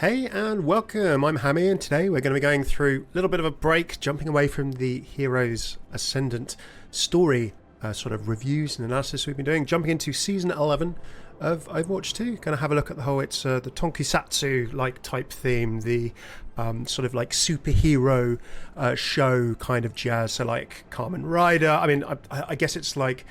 Hey and welcome, I'm Hammeh, and today we're going to be going through a little bit of a break, jumping away from the Heroes Ascendant story sort of reviews and analysis we've been doing, jumping into Season 11 of Overwatch 2. Going to have a look at the whole, it's the tokusatsu-like type theme, the sort of like superhero show kind of jazz, so like Kamen Rider. I mean, I guess it's like,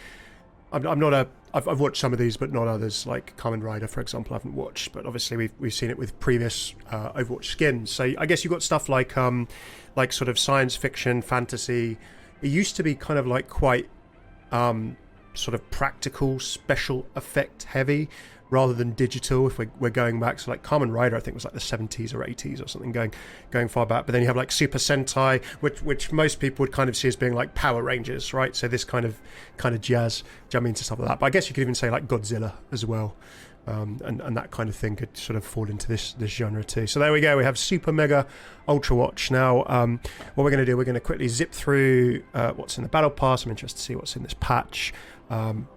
I'm not a... I've watched some of these, but not others. Like Kamen Rider, for example, I haven't watched. But obviously, we've seen it with previous Overwatch skins. So I guess you've got stuff like sort of science fiction, fantasy. It used to be kind of like quite sort of practical, special effect heavy, rather than digital. If we're going back, so like Kamen Rider, I think was like the 70s or 80s or something, going far back. But then you have like Super Sentai, which most people would kind of see as being like Power Rangers, right? So this kind of jazz, jumping into stuff like that. But I guess you could even say like Godzilla as well, and that kind of thing could sort of fall into this genre too. So there we go. We have Super Mega Ultrawatch. Now, what we're going to do, we're going to quickly zip through what's in the Battle Pass. I'm interested to see what's in this patch.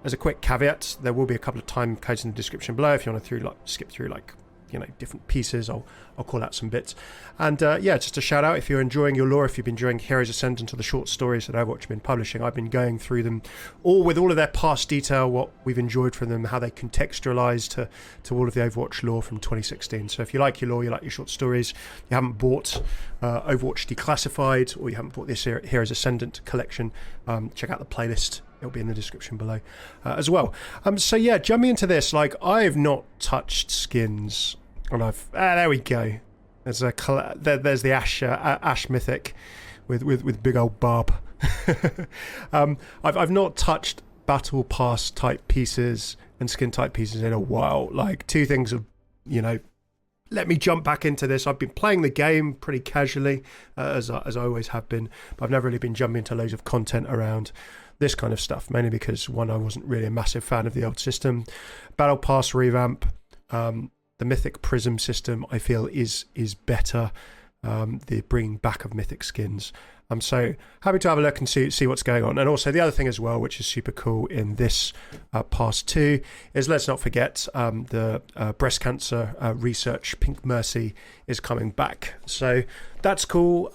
As a quick caveat, there will be a couple of time codes in the description below if you want to skip through like, you know, different pieces. I'll call out some bits. And yeah, just a shout out, if you're enjoying your lore, if you've been enjoying Heroes Ascendant or the short stories that Overwatch have been publishing, I've been going through them all with all of their past detail, what we've enjoyed from them, how they contextualise to all of the Overwatch lore from 2016. So if you like your lore, you like your short stories, you haven't bought Overwatch Declassified, or you haven't bought this Heroes Ascendant collection, check out the playlist. It'll be in the description below as well. So yeah, jumping into this, like, I've not touched skins, and there we go. There's the Ashe Mythic with big old Barb. I've not touched Battle Pass type pieces and skin type pieces in a while. Like, two things have, you know, let me jump back into this. I've been playing the game pretty casually, as I always have been, but I've never really been jumping into loads of content around this kind of stuff, mainly because, one, I wasn't really a massive fan of the old system. Battle Pass revamp, the Mythic Prism system, I feel is better. The bringing back of Mythic skins. I'm so happy to have a look and see what's going on. And also the other thing as well, which is super cool in this Pass 2, is, let's not forget, the breast cancer research, Pink Mercy, is coming back. So that's cool.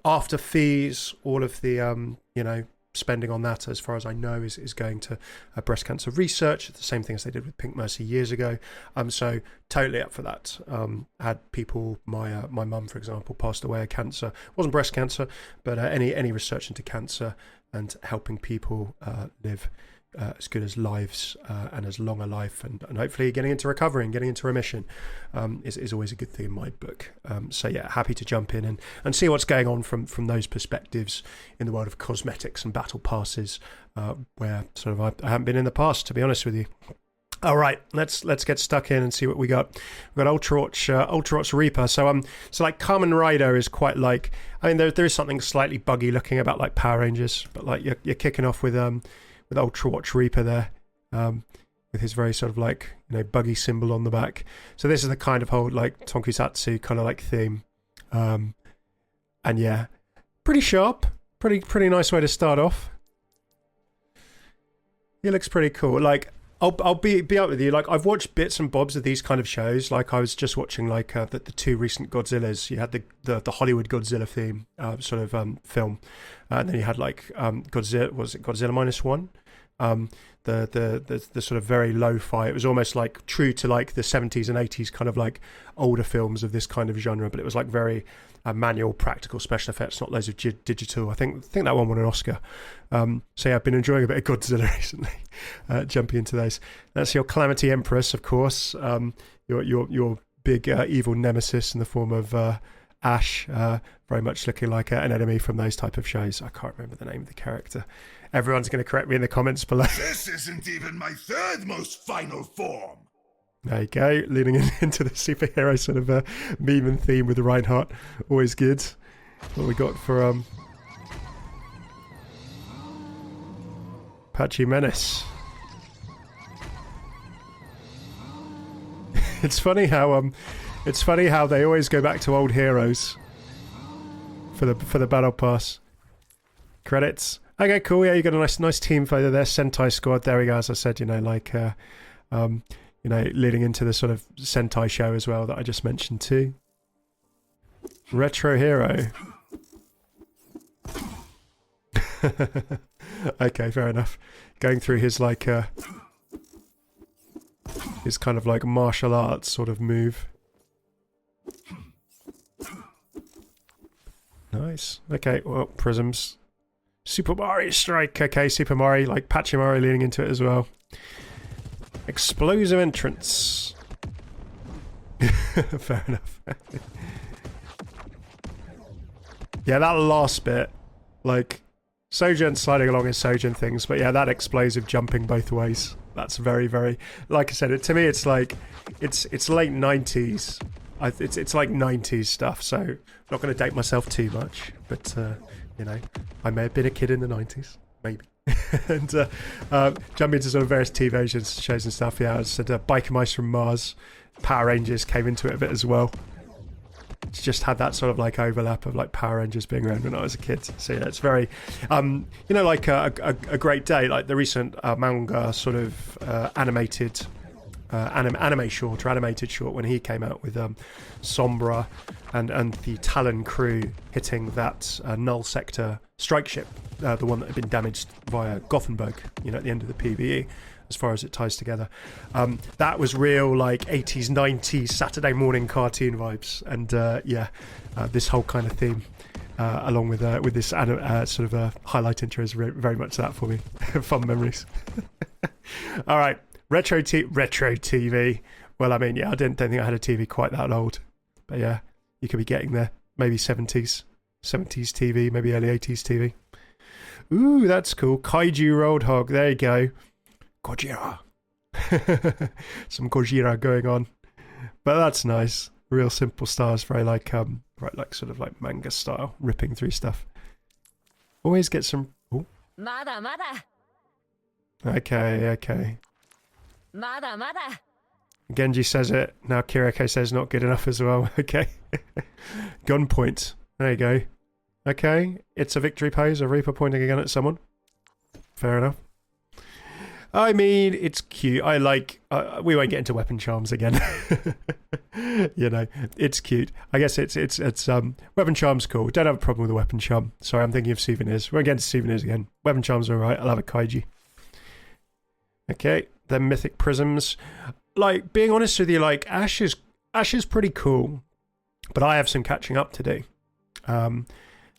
After fees, all of the, you know, spending on that, as far as I know, is going to breast cancer research. It's the same thing as they did with Pink Mercy years ago. So totally up for that. Had people, my mum, for example, passed away of cancer. It wasn't breast cancer, but any research into cancer and helping people live as good as lives and as long a life, and hopefully getting into recovery and getting into remission is always a good thing in my book. So yeah, happy to jump in and see what's going on from those perspectives in the world of cosmetics and battle passes, where sort of I haven't been in the past, to be honest with you. All right, let's get stuck in and see what we got. We've got Ultrawatch Reaper. So like Kamen Rider is quite like, I mean, there is something slightly buggy looking about like Power Rangers, but like you're kicking off with Ultrawatch Reaper there, with his very sort of like, you know, buggy symbol on the back. So this is the kind of whole like tokusatsu kind of like theme, and yeah, pretty sharp, pretty nice way to start off. It looks pretty cool. Like, I'll be up with you. Like, I've watched bits and bobs of these kind of shows. Like, I was just watching like the two recent Godzillas. You had the Hollywood Godzilla theme sort of film, and then you had like Godzilla. Was it Godzilla -1? The sort of very lo-fi. It was almost like true to like the 70s and 80s kind of like older films of this kind of genre, but it was like very manual, practical special effects, not loads of digital. I think that one won an Oscar. So yeah, I've been enjoying a bit of Godzilla recently, jumping into those. That's your Calamity Empress, of course, your big evil nemesis in the form of Ashe, very much looking like an enemy from those type of shows. I can't remember the name of the character. Everyone's going to correct me in the comments below. This isn't even my third most final form. There you go, leaning into the superhero sort of meme and theme with the Reinhardt. Always good. What we got for Patchy Menace. It's funny how they always go back to old heroes for the Battle Pass. Credits. Okay, cool. Yeah, you got a nice team photo there. Sentai squad. There we go. As I said, you know, like you know, leading into the sort of Sentai show as well that I just mentioned too. Retro hero. Okay, fair enough. Going through his like his kind of like martial arts sort of move. Nice. Okay, well, prisms. Super Mario Strike. Okay, Super Mario, like Patchy Mario leaning into it as well. Explosive entrance. Fair enough. Yeah, that last bit, like, Sojin sliding along his Sojin things, but yeah, that explosive jumping both ways. That's very, very, like I said, to me it's like, it's late 90s. It's like 90s stuff, so I'm not going to date myself too much, but, you know, I may have been a kid in the 90s, maybe. And jumping into sort of various TV shows and stuff, yeah, I said Biker Mice from Mars, Power Rangers came into it a bit as well. It's just had that sort of like overlap of like Power Rangers being around when I was a kid. So yeah, it's very, you know, like a great day, like the recent manga sort of animated anime short or animated short when he came out with Sombra and the Talon crew hitting that Null Sector strike ship, the one that had been damaged via Gothenburg, you know, at the end of the PvE, as far as it ties together. That was real like 80s 90s Saturday morning cartoon vibes, and yeah, this whole kind of theme along with this sort of highlight intro is very much that for me. Fun memories. All right, retro TV. Well, I mean, yeah, I don't think I had a TV quite that old, but yeah, you could be getting there. Maybe 70s TV, maybe early 80s TV. Ooh, that's cool. Kaiju Roadhog, there you go. Gojira. Some Gojira going on. But that's nice. Real simple stars, very like right, like sort of like manga style, ripping through stuff. Always get some. Ooh. Okay. Genji says it. Now Kiriko says not good enough as well. Okay. Gunpoint. There you go. Okay. It's a victory pose, a Reaper pointing a gun at someone. Fair enough. I mean, it's cute. I like... we won't get into weapon charms again. You know, it's cute. I guess it's weapon charm's cool. Don't have a problem with a weapon charm. Sorry, I'm thinking of souvenirs. We're getting to souvenirs again. Weapon charms are alright. I'll have a kaiji. Okay, then mythic prisms. Like, being honest with you, like, Ashe is pretty cool, but I have some catching up to do. I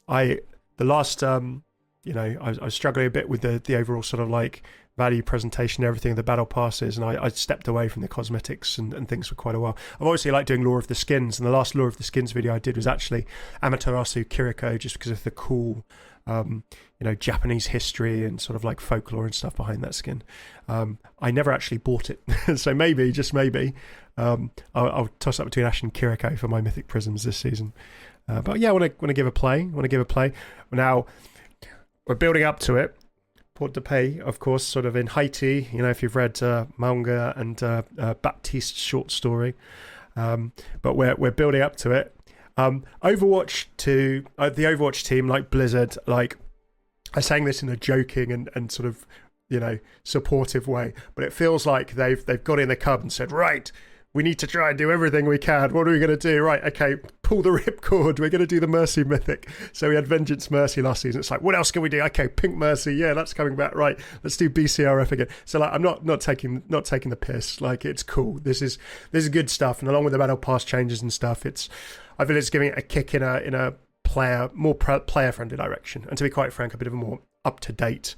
was struggling a bit with the overall sort of like value presentation, everything, the battle passes, and I stepped away from the cosmetics and things for quite a while. I've obviously liked doing Lore of the Skins, and the last Lore of the Skins video I did was actually Amaterasu Kiriko, just because of the cool, Japanese history and sort of like folklore and stuff behind that skin. I never actually bought it, so maybe, just maybe, I'll toss up between Ashe and Kiriko for my Mythic Prisms this season. But yeah, I want to give a play. Now, we're building up to it. Port de Paix, of course, sort of in Haiti, you know, if you've read Mauga and Baptiste's short story. But we're building up to it. Overwatch 2, the Overwatch team, like Blizzard, like, I'm saying this in a joking and sort of, you know, supportive way, but it feels like they've got in the cub and said, right, we need to try and do everything we can. What are we going to do? Right, okay, pull the ripcord. We're going to do the Mercy Mythic. So we had Vengeance Mercy last season. It's like, what else can we do? Okay, Pink Mercy. Yeah, that's coming back. Right, let's do BCRF again. So like, I'm not taking the piss. Like, it's cool. This is good stuff. And along with the battle pass changes and stuff, I feel it's giving it a kick in a more player friendly direction. And to be quite frank, a bit of a more up to date.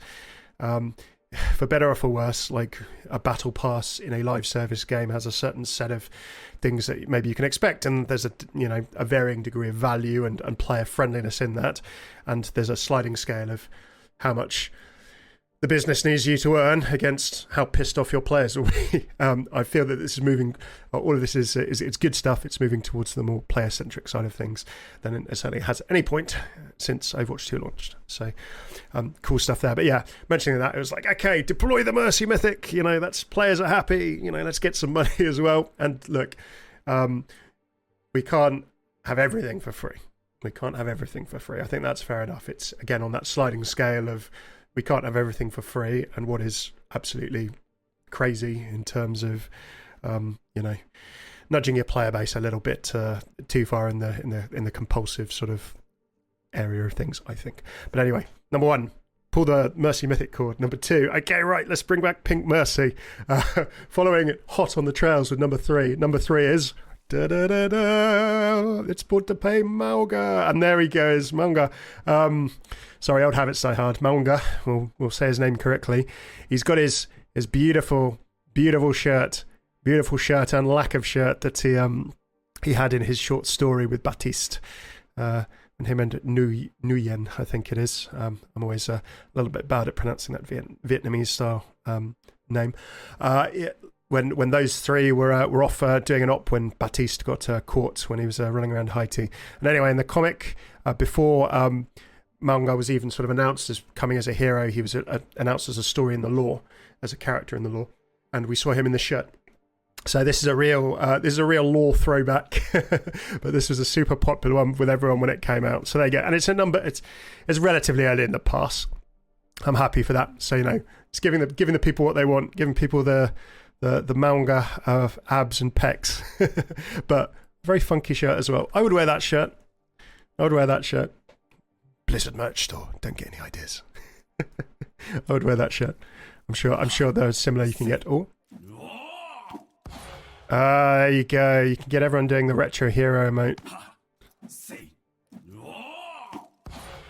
For better or for worse, like a battle pass in a live service game has a certain set of things that maybe you can expect, and there's a varying degree of value and player friendliness in that, and there's a sliding scale of how much the business needs you to earn against how pissed off your players will be. I feel that this is moving. All of this is it's good stuff. It's moving towards the more player-centric side of things than it certainly has at any point since Overwatch 2 launched. So, cool stuff there. But yeah, mentioning that, it was like, okay, deploy the Mercy Mythic. You know, that's players are happy. You know, let's get some money as well. And look, we can't have everything for free. I think that's fair enough. It's again on that sliding scale of, we can't have everything for free, and what is absolutely crazy in terms of you know, nudging your player base a little bit too far in the compulsive sort of area of things, I think. But anyway, number 1, pull the Mercy Mythic cord. Number 2, okay, right, let's bring back Pink Mercy. Following it hot on the trails with number 3. Number 3 is da-da-da-da, it's put to pay Mauga. And there he goes, Mauga. Sorry, I would have it so hard. Mauga, we'll say his name correctly. He's got his beautiful shirt and lack of shirt that he had in his short story with Baptiste. And him and Nguyen, I think it is. I'm always a little bit bad at pronouncing that Vietnamese style name. When those 3 were off doing an op when Baptiste got caught when he was running around Haiti. And anyway, in the comic, before Mauga was even sort of announced as coming as a hero, he was announced as a story in the lore, as a character in the lore, and we saw him in the shirt. So this is a real lore throwback, but this was a super popular one with everyone when it came out. So there you go, and it's it's relatively early in the pass. I'm happy for that. So, you know, it's giving the people what they want, giving people the Mauga of abs and pecs, but very funky shirt as well. I would wear that shirt. Blizzard merch store. Don't get any ideas. I would wear that shirt. I'm sure there's similar you can get. Oh. There you go. You can get everyone doing the retro hero emote.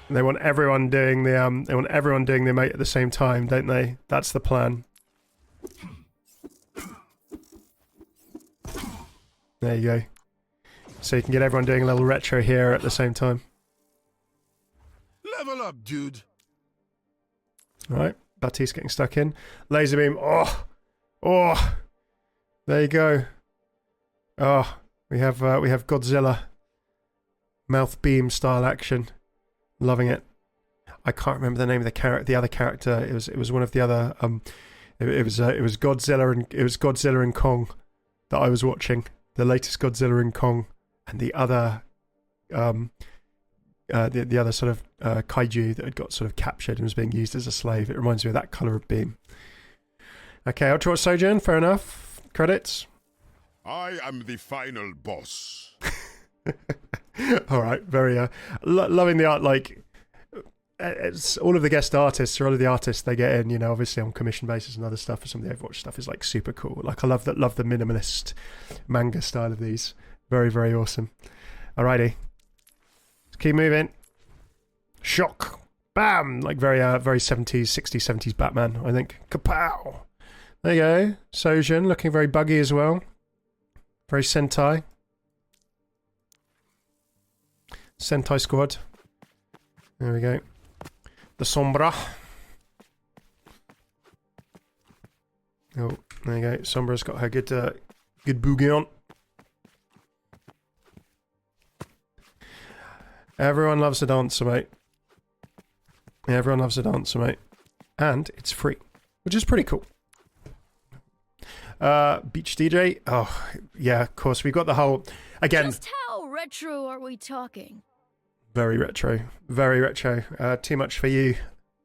They want everyone doing the emote at the same time, don't they? That's the plan. There you go. So you can get everyone doing a little retro hero at the same time. Level up, dude. All right, Baptiste getting stuck in. Laser beam. Oh. There you go. Oh, we have Godzilla mouth beam style action. Loving it. I can't remember the name of the other character. It was one of the other it was Godzilla and Kong that I was watching. The latest Godzilla and Kong, and the other the other sort of kaiju that had got sort of captured and was being used as a slave. It reminds me of that colour of beam. Okay, Ultrawatch Sojourn, fair enough. Credits. I am the final boss. All right, very loving the art. Like, it's all of the guest artists, or all of the artists they get in, you know, obviously on commission basis and other stuff. For some of the Overwatch stuff is like super cool. Like, I love the minimalist manga style of these. Very, very awesome. Alrighty, let's keep moving. Shock, bam, like very 70s, 60s, 70s Batman. I think. Kapow. There you go. Sojourn looking very buggy as well. Very Sentai. Sentai squad. There we go. The Sombra. Oh, there you go. Sombra's got her good boogie on. Everyone loves a dancer, mate. Everyone loves a dancer, mate. And it's free, which is pretty cool. Beach DJ. Oh, yeah, of course. We've got the whole... Again... Just how retro are we talking? Very retro. Very retro. Too much for you,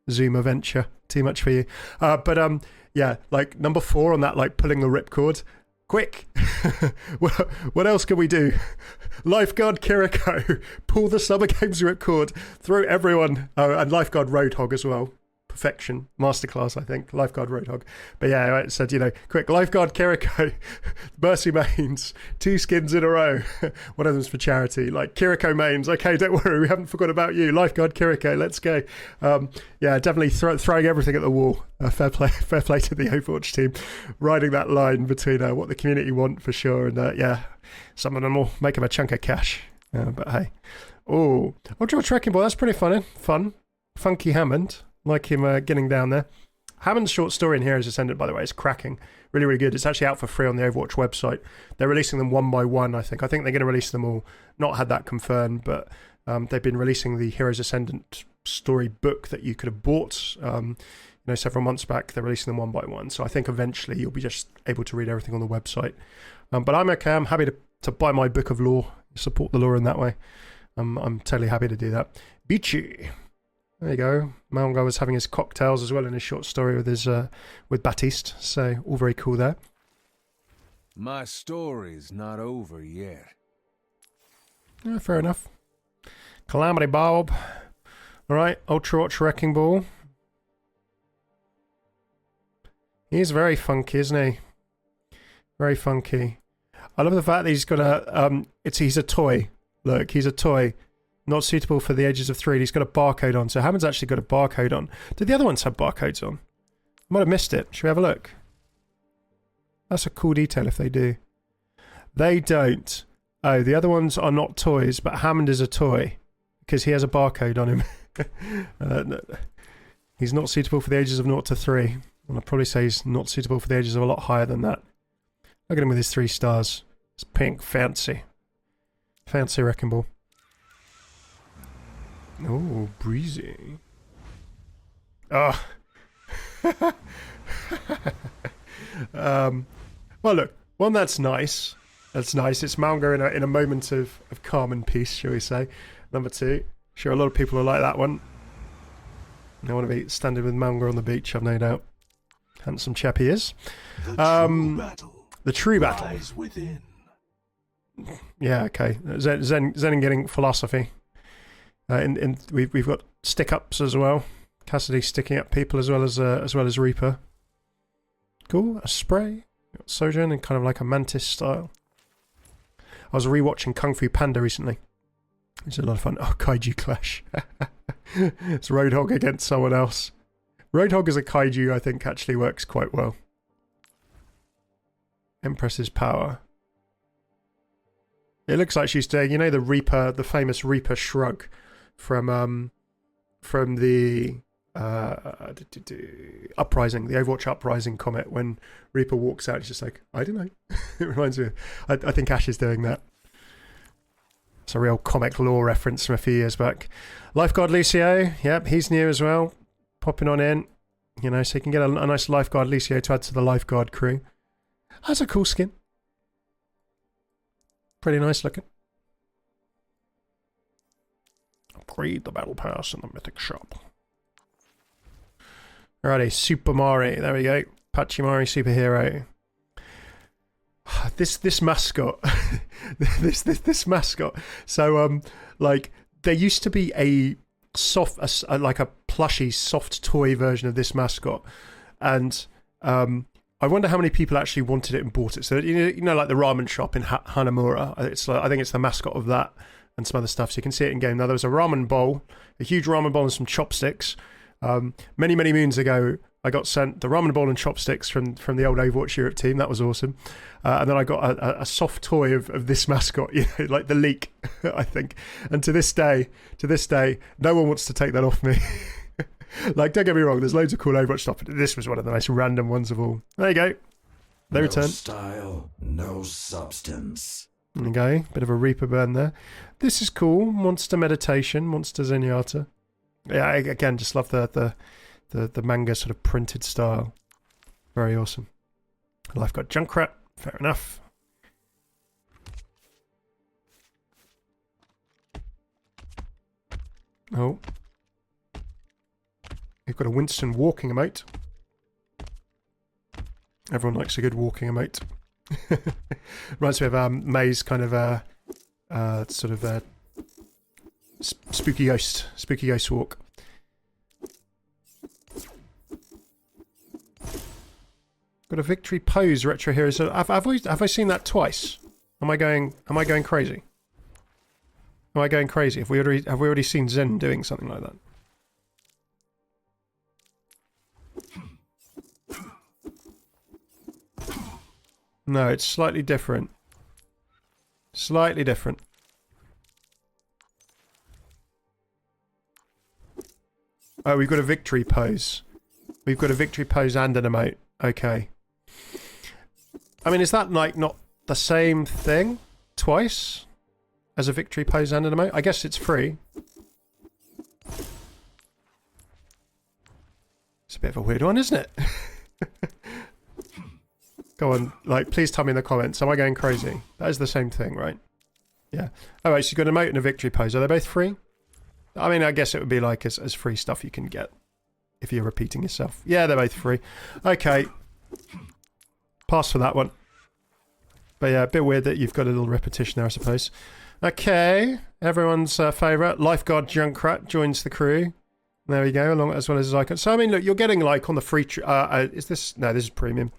Zuma Venture. Too much for you. But yeah, like number 4 on that, like pulling the ripcord. Quick! What else can we do? Lifeguard Kiriko. Pull the Summer Games ripcord. Throw everyone... Oh, and Lifeguard Roadhog as well. Perfection. Masterclass, I think. Lifeguard Roadhog. But yeah, it said, you know, quick, Lifeguard Kiriko, Mercy mains, 2 skins in a row. One of them's for charity. Like, Kiriko mains, okay, don't worry, we haven't forgot about you. Lifeguard Kiriko, let's go. Yeah, definitely throwing everything at the wall. Fair play to the Overwatch team. Riding that line between what the community want, for sure. And yeah, some of them will make them a chunk of cash. But hey. Oh, Ultrawatch Wrecking Ball, that's pretty funny. Fun. Funky Hammond. Like him getting down there. Hammond's short story in Heroes Ascendant, by the way, is cracking. Really, really good. It's actually out for free on the Overwatch website. They're releasing them one by one, I think. I think they're going to release them all. Not had that confirmed, but they've been releasing the Heroes Ascendant story book that you could have bought you know, several months back. They're releasing them one by one. So I think eventually you'll be just able to read everything on the website. But I'm okay. I'm happy to buy my book of lore, support the lore in that way. I'm totally happy to do that. Beachy. There you go. Mauga was having his cocktails as well in his short story with his with Baptiste, so all very cool there. My story's not over yet. Yeah, fair enough. Calamity Bob. Alright, Ultrawatch Wrecking Ball. He's very funky, isn't he? Very funky. I love the fact that he's got a, he's a toy. Look, he's a toy. Not suitable for the ages of 3. He's got a barcode on. So Hammond's actually got a barcode on. Did the other ones have barcodes on? I might have missed it. Should we have a look? That's a cool detail if they do. They don't. Oh, the other ones are not toys, but Hammond is a toy. Because he has a barcode on him. No. He's not suitable for the ages of 0 to 3. And I'd probably say he's not suitable for the ages of a lot higher than that. Look at him with his 3 stars. It's pink. Fancy. Fancy Wrecking Ball. Oh, breezy. Oh. Well, look. One, that's nice. That's nice. It's Mauga in a moment of calm and peace, shall we say. Number 2. Sure, a lot of people will like that one. I want to be standing with Mauga on the beach, I've no doubt. Handsome chap he is. The true battle lies within. Yeah, okay. Zen getting philosophy. We've got stick ups as well. Cassidy sticking up people as well as Reaper. Cool. A spray. Got Sojourn in kind of like a mantis style. I was rewatching Kung Fu Panda recently. It's a lot of fun. Oh, Kaiju Clash. It's Roadhog against someone else. Roadhog as a Kaiju, I think, actually works quite well. Empress's power. It looks like she's doing, you know, the Reaper, the famous Reaper shrug from the Uprising, the Overwatch Uprising comic, when Reaper walks out, it's just like, I don't know. It reminds me. I think Ashe is doing that. It's a real comic lore reference from a few years back. Lifeguard Lucio, yep, he's new as well. Popping on in, you know, so you can get a nice Lifeguard Lucio to add to the Lifeguard crew. That's a cool skin. Pretty nice looking. Upgrade the Battle Pass in the Mythic shop. Alrighty, Super Mario. There we go. Pachimari superhero. This mascot. this mascot. So like there used to be a like a plushy soft toy version of this mascot, and I wonder how many people actually wanted it and bought it. So you know like the ramen shop in Hanamura. It's like, I think it's the mascot of that and some other stuff. So you can see it in game. Now there was a ramen bowl, a huge ramen bowl and some chopsticks. Many moons ago, I got sent the ramen bowl and chopsticks from the old Overwatch Europe team. That was awesome. And then I got a soft toy of this mascot, you know, like the leak, I think. And to this day, no one wants to take that off me. Like, don't get me wrong, there's loads of cool Overwatch stuff, but this was one of the most random ones of all. There you go. They return. No style, no substance. There you go. Bit of a Reaper burn there. This is cool. Monster Meditation, Monster Zenyatta. Yeah, I, again, just love the manga sort of printed style. Very awesome. And I've got Junkrat. Fair enough. Oh. We've got a Winston walking emote. Everyone likes a good walking emote. Reminds me of May's kind of sort of spooky ghost walk. Got a victory pose retro hero. So have I seen that twice? Am I going crazy? Am I going crazy? Have we already seen Zen doing something like that? No, it's slightly different. Slightly different. Oh, we've got a victory pose. We've got a victory pose and an emote. Okay. I mean, is that like not the same thing twice as a victory pose and an emote? I guess it's free. It's a bit of a weird one, isn't it? Go on, like, please tell me in the comments. Am I going crazy? That is the same thing, right? Yeah. All right, so you've got an emote and a victory pose. Are they both free? I mean, I guess it would be like as free stuff you can get if you're repeating yourself. Yeah, they're both free. Okay. Pass for that one. But yeah, a bit weird that you've got a little repetition there, I suppose. Okay, everyone's favourite, Lifeguard Junkrat joins the crew. There we go, along as well as his icon. So I mean, look, you're getting like on the free. Is this? No, this is premium.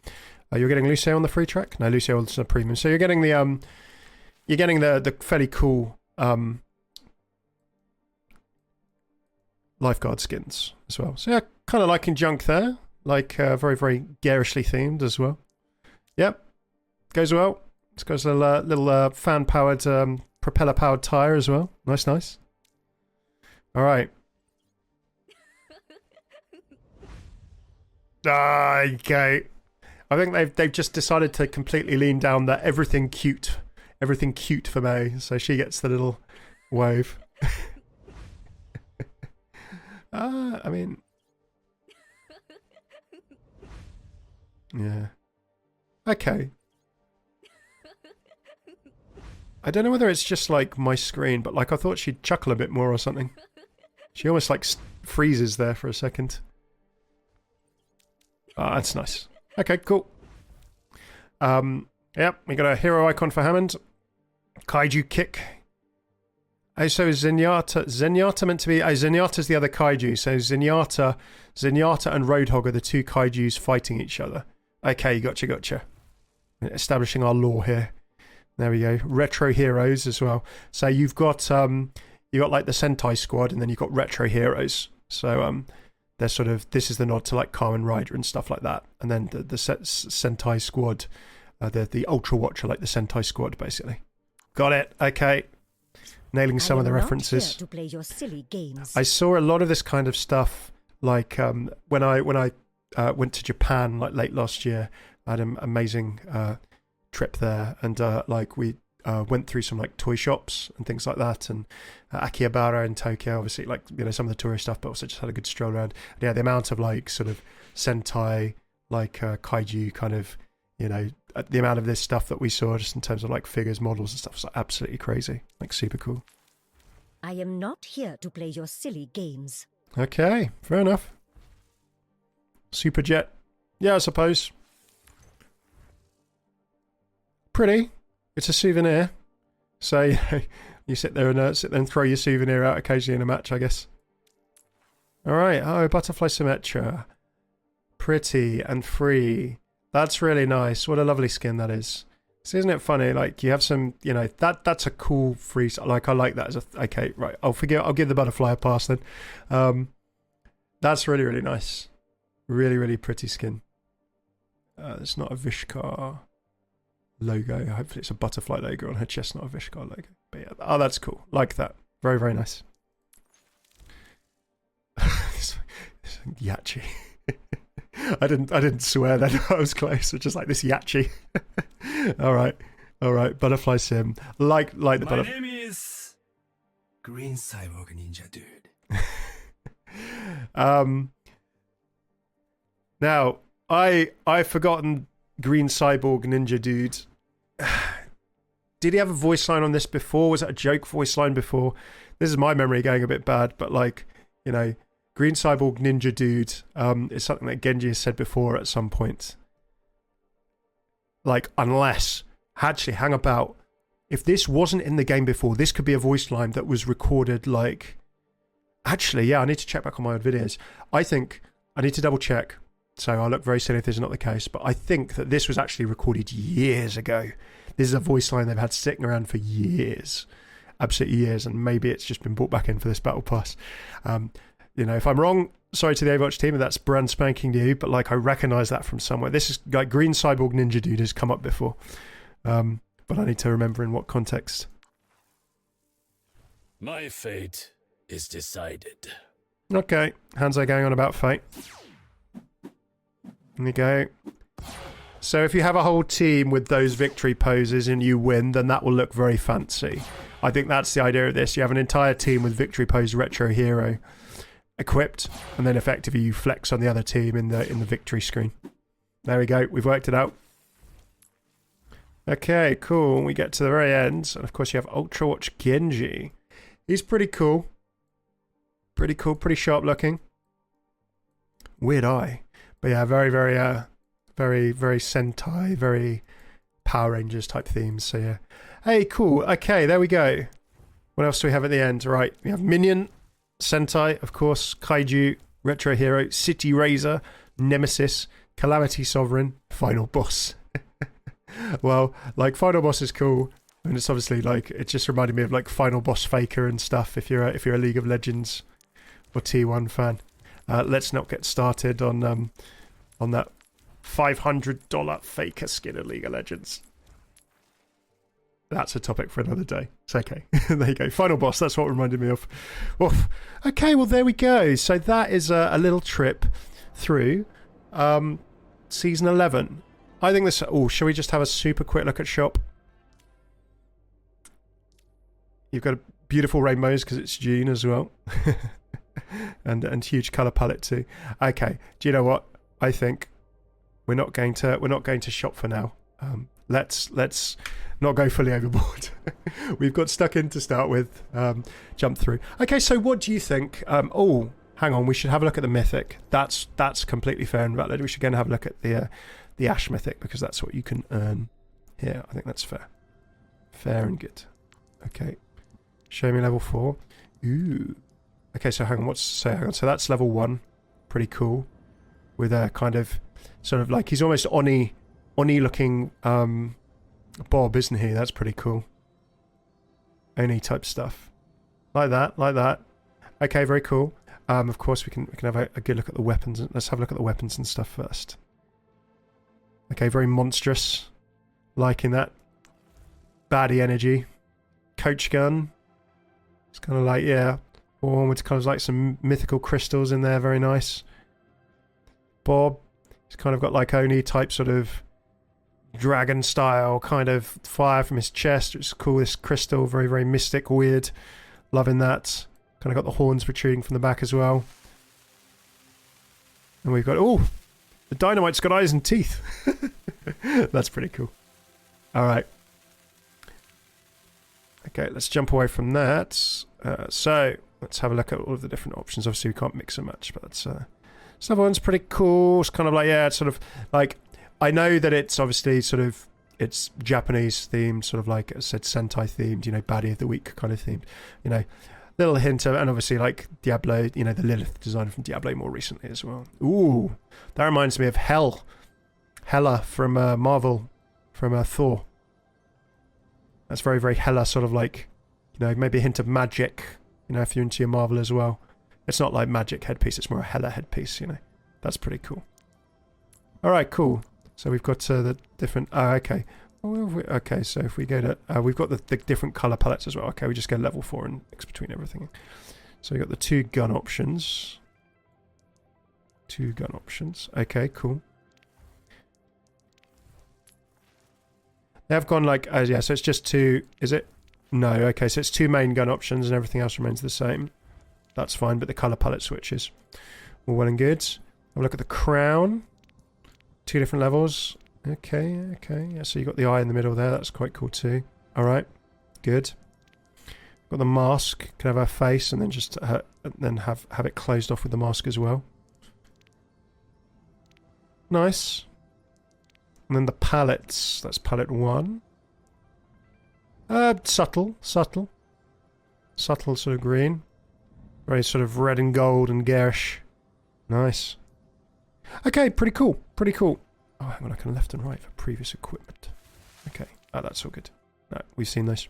You're getting Lucio on the free track. No, Lucio is a premium. So you're getting the fairly cool Lifeguard skins as well. So yeah, kind of liking Junk there, like very very garishly themed as well. Yep, goes well. It's got a little fan powered, propeller powered tire as well. Nice, nice. All right. Okay. I think they've just decided to completely lean down that everything cute for May. So she gets the little wave. I mean, yeah. Okay. I don't know whether it's just like my screen, but like I thought she'd chuckle a bit more or something. She almost like freezes there for a second. That's nice. Okay, cool. Yep, we got a hero icon for Hammond. Kaiju kick. Oh, so Zenyatta meant to be... Oh, Zenyatta's the other kaiju. So Zenyatta and Roadhog are the two kaijus fighting each other. Okay, gotcha. Establishing our lore here. There we go. Retro heroes as well. So you've got like the Sentai squad, and then you've got retro heroes. So they're sort of, this is the nod to like Kamen Rider and stuff like that. And then the Sentai squad, the Ultrawatch are like the Sentai squad basically. Got it. Okay. Nailing some of the references. To play your silly games. I saw a lot of this kind of stuff like when I went to Japan like late last year. I had an amazing trip there, and like we went through some like toy shops and things like that, and Akihabara in Tokyo, obviously, like, you know, some of the tourist stuff, but also just had a good stroll around. And yeah, the amount of like sort of Sentai, like kaiju kind of, you know, the amount of this stuff that we saw just in terms of like figures, models and stuff was like absolutely crazy, like super cool. I am not here to play your silly games. Okay, fair enough. Super jet, yeah, I suppose. Pretty. It's a souvenir, so you sit there and throw your souvenir out occasionally in a match, I guess. All right. Oh, Butterfly Symmetra, pretty and free. That's really nice. What a lovely skin that is. So isn't it funny? Like you have some, you know, that's a cool free. Like I like that as a. Okay, right. I'll give the butterfly a pass then. That's really really nice. Really really pretty skin. It's not a Vishkar logo. Hopefully it's a butterfly logo on her chest, not a Vishkar logo. But yeah, oh, that's cool. Like that. Very very nice. Yachi. I didn't swear then. I was close. It's just like this Yachi. all right. Butterfly Sim. Like the butterfly. My name is Green Cyborg Ninja Dude. Now I've forgotten Green Cyborg Ninja Dude. Did he have a voice line on this before? Was it a joke voice line before? This is my memory going a bit bad, but like, you know, Green Cyborg Ninja Dude is something that Genji has said before at some point. Like, unless, actually, hang about. If this wasn't in the game before, this could be a voice line that was recorded like... Actually, yeah, I need to check back on my old videos. I think, I need to double check. So I'll look very silly if this is not the case, but I think that this was actually recorded years ago. This is a voice line they've had sticking around for years. Absolutely years, and maybe it's just been brought back in for this Battle Pass. You know, if I'm wrong, sorry to the Overwatch team, that's brand spanking new, but like I recognise that from somewhere. This is like Green Cyborg Ninja Dude has come up before, but I need to remember in what context. My fate is decided. Okay, Hanzo going on about fate. There you go. So if you have a whole team with those victory poses and you win, then that will look very fancy. I think that's the idea of this. You have an entire team with victory pose retro hero equipped, and then effectively you flex on the other team in the victory screen. There we go. We've worked it out. Okay, cool. We get to the very end, and of course you have Ultrawatch Genji. He's pretty cool. Pretty cool. Pretty sharp looking. Weird eye. But yeah, very, very Sentai, very Power Rangers type themes. So yeah. Hey, cool. Okay, there we go. What else do we have at the end? Right, we have Minion, Sentai, of course, Kaiju, Retro Hero, City Razor, Nemesis, Calamity Sovereign, Final Boss. Well, like Final Boss is cool, and it's obviously like it just reminded me of like Final Boss Faker and stuff. If you're a League of Legends or T1 fan, let's not get started on that $500 Faker skin in League of Legends. That's a topic for another day. It's okay. There you go. Final Boss, that's what reminded me of. Oof. Okay, well, there we go. So that is a little trip through Season 11. I think this... Oh, shall we just have a super quick look at shop? You've got beautiful rainbows because it's June as well. and huge colour palette too. Okay, do you know what? I think we're not going to shop for now. Let's not go fully overboard. We've got stuck in to start with. Jump through. Okay, so what do you think? Oh, hang on. We should have a look at the Mythic. That's completely fair and valid. We should go and have a look at the Ashe Mythic because that's what you can earn here. I think that's fair. Fair and good. Okay. Show me level 4. Ooh. Okay, so hang on. So that's level 1. Pretty cool. With a kind of sort of like he's almost Oni looking Bob, isn't he? That's pretty cool. Oni type stuff. Like that. Okay, very cool. Of course we can have a good look at the weapons. Let's have a look at the weapons and stuff first. Okay, very monstrous. Liking that. Baddie energy. Coach gun. It's kind of like, yeah. Or with kind of like some mythical crystals in there, very nice. Bob. He's kind of got like Oni type sort of dragon style kind of fire from his chest, which is cool. This crystal, very, very mystic, weird. Loving that. Kind of got the horns protruding from the back as well. And we've got, oh, the dynamite's got eyes and teeth. That's pretty cool. All right. Okay, let's jump away from that. So let's have a look at all of the different options. Obviously, we can't mix and match, but that's this other one's pretty cool. It's kind of like, yeah, it's sort of like, I know that it's obviously sort of, it's Japanese themed, sort of like I said, Sentai themed, you know, baddie of the week kind of themed, you know, little hint of, and obviously like Diablo, you know, the Lilith design from Diablo more recently as well. Ooh, that reminds me of Hela from Marvel, from Thor. That's very, very Hela, sort of like, you know, maybe a hint of magic, you know, if you're into your Marvel as well. It's not like magic headpiece, it's more a Hela headpiece, you know. That's pretty cool. Alright, cool. So we've got the different... Oh, okay. Okay, so if we go to... we've got the different colour palettes as well. Okay, we just go level 4 and mix between everything. So we've got the 2 gun options. 2 gun options. Okay, cool. They have gone like... yeah, so it's just 2... Is it? No, okay, so it's 2 main gun options and everything else remains the same. That's fine, but the colour palette switches. All well and good. Have a look at the crown. 2 different levels. Okay. Yeah, so you got the eye in the middle there. That's quite cool too. All right, good. Got the mask. Can have her face, and then just then have it closed off with the mask as well. Nice. And then the palettes. That's palette 1. Subtle sort of green. Very sort of red and gold and garish. Nice. Okay, pretty cool. Oh, hang on, I can left and right for previous equipment. Okay, that's all good. No, we've seen those.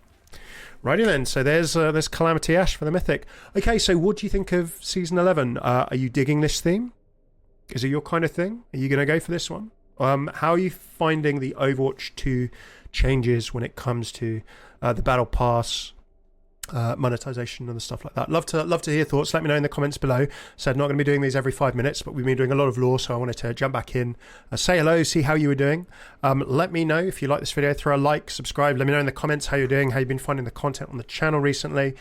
Righty then, so there's Calamity Ashe for the Mythic. Okay, so what do you think of Season 11? Are you digging this theme? Is it your kind of thing? Are you going to go for this one? How are you finding the Overwatch 2 changes when it comes to the Battle Pass, monetization and the stuff like that? Love to hear thoughts. Let me know in the comments below. Said not going to be doing these every 5 minutes, but we've been doing a lot of lore, so I wanted to jump back in, say hello, see how you were doing. Let me know if you like this video. Throw a like, subscribe. Let me know in the comments how you're doing, how you've been finding the content on the channel recently.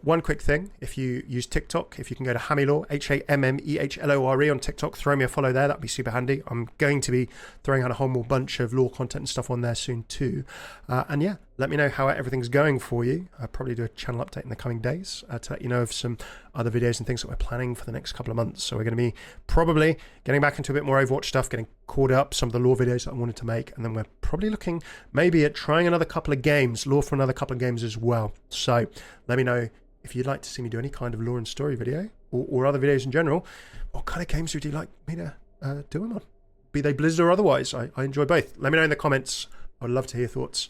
One quick thing, if you use TikTok, if you can go to Hammeh, HAMMEHLORE on TikTok, throw me a follow there, that'd be super handy. I'm going to be throwing out a whole more bunch of lore content and stuff on there soon too. And yeah, let me know how everything's going for you. I'll probably do a channel update in the coming days to let you know of some other videos and things that we're planning for the next couple of months. So we're going to be probably getting back into a bit more Overwatch stuff, getting caught up some of the lore videos that I wanted to make, and then we're probably looking maybe at trying another couple of games, lore for another couple of games as well. So let me know if you'd like to see me do any kind of lore and story video, or other videos in general. What kind of games would you like me to do them on? Be they Blizzard or otherwise. I enjoy both. Let me know in the comments. I'd love to hear thoughts.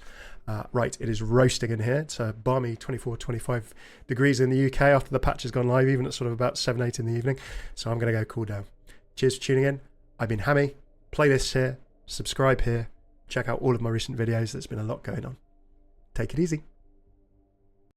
Right, it is roasting in here. It's a balmy 24, 25 degrees in the UK after the patch has gone live, even at sort of about 7, 8 in the evening. So I'm going to go cool down. Cheers for tuning in. I've been Hammeh. Play this here. Subscribe here. Check out all of my recent videos. There's been a lot going on. Take it easy.